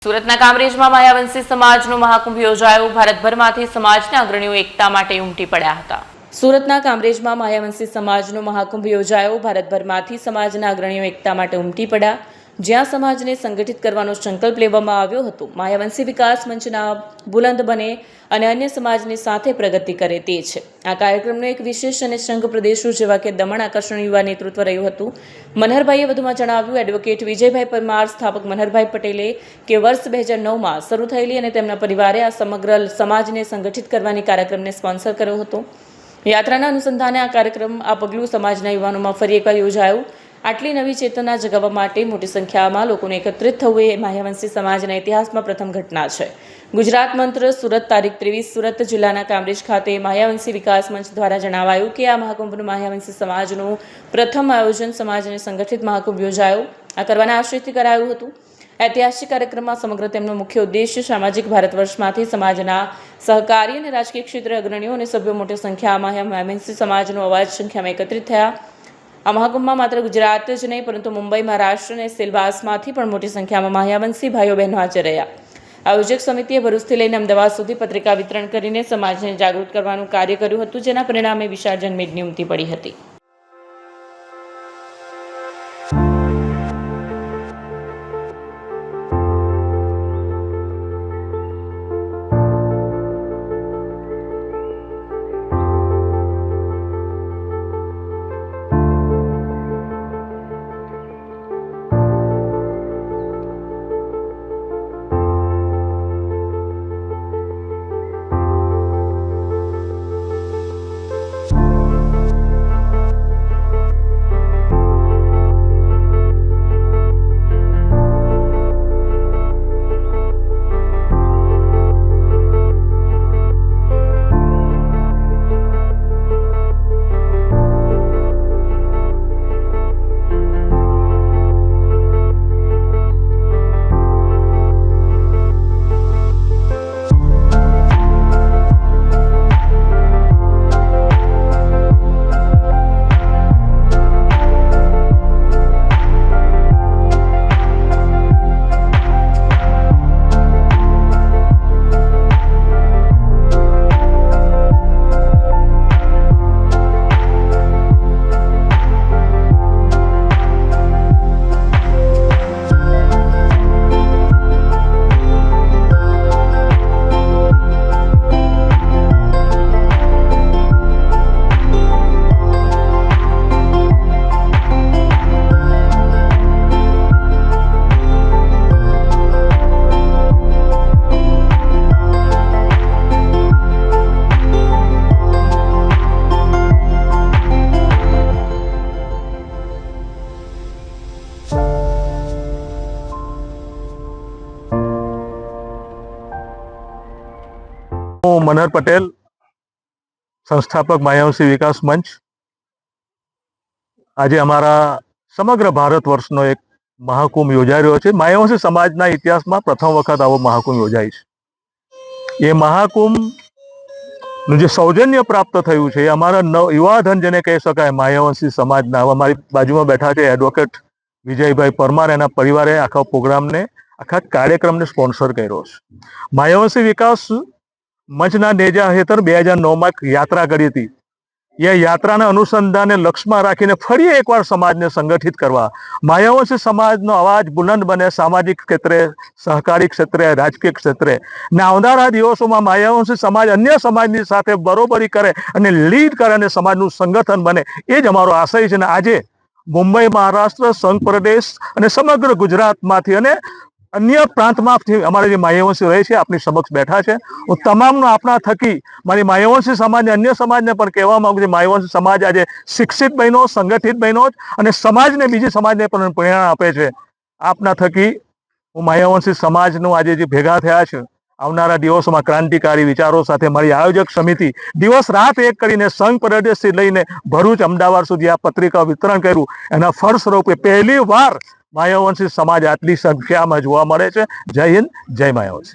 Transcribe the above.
સુરતના કામરેજમાં માયાવંશી સમાજનો મહાકુંભ યોજાયો। ભારતભરમાંથી સમાજના અગ્રણીઓ એકતા માટે ઉમટી પડ્યા હતા। સુરતના કામરેજમાં માયાવંશી સમાજનો મહાકુંભ યોજાયો। ભારતભરમાંથી સમાજના અગ્રણીઓ એકતા માટે ઉમટી પડ્યા, જ્યાં સમાજને સંગઠિત કરવાનો સંકલ્પ લેવામાં આવ્યો હતો। માયાવંશી વિકાસ મંચના બુલંદ બને અને અન્ય સમાજની સાથે પ્રગતિ કરે તે છે આ કાર્યક્રમનો એક વિશેષ અને સંઘ પ્રદેશો જેવા કે દમણ આકર્ષણ યુવા નેતૃત્વ રહ્યું હતું। મનહરભાઈએ વધુમાં જણાવ્યું, એડવોકેટ વિજયભાઈ પરમાર, સ્થાપક મનહરભાઈ પટેલે કે વર્ષ 2009માં શરૂ થયેલી અને તેમના પરિવારે આ સમગ્ર સમાજને સંગઠિત કરવાની કાર્યક્રમને સ્પોન્સર કર્યો હતો। યાત્રાના અનુસંધાને આ કાર્યક્રમ આ પગલું સમાજના યુવાનોમાં ફરી એકવાર યોજાયું। આટલી નવી ચેતના જગાવવા માટે મોટી સંખ્યામાં લોકોને એકત્રિત થવું એ માયાવંશી સમાજના ઇતિહાસમાં પ્રથમ ઘટના છે। ગુજરાત મંત્ર સુરત તારીખ 23 સુરત જિલ્લાના કામરેજ ખાતે માયાવંશી વિકાસ મંચ દ્વારા જણાવાયું કે આ મહાકુંભનું માયાવંશી સમાજનું પ્રથમ આયોજન સમાજને સંગઠિત મહાકુંભ યોજાયો આ કરવાના આશયથી કરાયું હતું। ઐતિહાસિક કાર્યક્રમમાં સમગ્ર તેમનો મુખ્ય ઉદ્દેશ્ય સામાજિક ભારત વર્ષમાંથી સમાજના સહકારી અને રાજકીય ક્ષેત્રે અગ્રણીઓ અને સભ્યો મોટી સંખ્યામાં માયાવંશી સમાજનો અવાજ સંખ્યામાં એકત્રિત થયા। આ મહાકુંભમાં માત્ર ગુજરાત જ નહીં પરંતુ મુંબઈ, મહારાષ્ટ્ર અને સિલવાસમાંથી પણ મોટી સંખ્યામાં માયાવંશી ભાઈઓ બહેનો હાજર રહ્યા। આયોજક સમિતિએ ભરૂચથી લઈને અમદાવાદ સુધી પત્રિકા વિતરણ કરીને સમાજને જાગૃત કરવાનું કાર્ય કર્યું હતું, જેના પરિણામે વિશાળ જનમેદની ઉમટી પડી હતી। હું મનહર પટેલ, સંસ્થાપક માયાવંશી વિકાસ મંચ। આજે અમારા સમગ્ર ભારત વર્ષનો એક મહાકુંભ યોજાઈ રહ્યો છે। માયાવંશી સમાજના ઇતિહાસમાં પ્રથમ વખત આવો મહાકુંભ યોજાય છે। એ મહાકુંભનું જે સૌજન્ય પ્રાપ્ત થયું છે એ અમારા યુવાધન જેને કહી શકાય માયાવંશી સમાજના, અમારી બાજુમાં બેઠા છે એડવોકેટ વિજયભાઈ પરમાર, એના પરિવારે આખા પ્રોગ્રામને, આખા કાર્યક્રમને સ્પોન્સર કર્યો છે। માયાવંશી વિકાસ મંચના નેજા હેઠળ 2009માં યાત્રા કરી હતી। એ યાત્રાના અનુસંધાને લક્ષ્યમાં રાખીને ફરી એકવાર સમાજને સંગઠિત કરવા, માયાવંશી સમાજનો અવાજ બુલંદ બને સામાજિક ક્ષેત્રે, સહકારી ક્ષેત્રે, રાજકીય ક્ષેત્રે ને આવનારા દિવસોમાં માયાવંશી સમાજ અન્ય સમાજની સાથે બરોબરી કરે અને લીડ કરે અને સમાજનું સંગઠન બને, એ જ અમારો આશય છે। ને આજે મુંબઈ, મહારાષ્ટ્ર, સંઘ પ્રદેશ અને સમગ્ર ગુજરાતમાંથી અને અન્ય પ્રાંતમાંથી અમારે જે માયાવંશી રહે છે આપની સમક્ષ બેઠા છે। હું તમામનો આપણા થકી મારી માયાવંશી સમાજને, અન્ય સમાજને પણ કહેવા માંગુ છું, માયાવંશી સમાજ આજે શિક્ષિત બન્યો, સંગઠિત બન્યો અને સમાજને, બીજી સમાજને પણ પ્રેરણા આપે છે। આપના થકી હું માયાવંશી સમાજનું આજે જે ભેગા થયા છે, આવનારા દિવસોમાં ક્રાંતિકારી વિચારો સાથે મારી આયોજક સમિતિ દિવસ રાત એક કરીને સંઘ પ્રદેશથી લઈને ભરૂચ, અમદાવાદ સુધી આ પત્રિકા વિતરણ કર્યું। એના ફળ સ્વરૂપે પહેલી વાર માયાવંશી સમાજ આટલી સંખ્યામાં જોવા મળે છે। જય હિન્દ, જય માયાવંશી।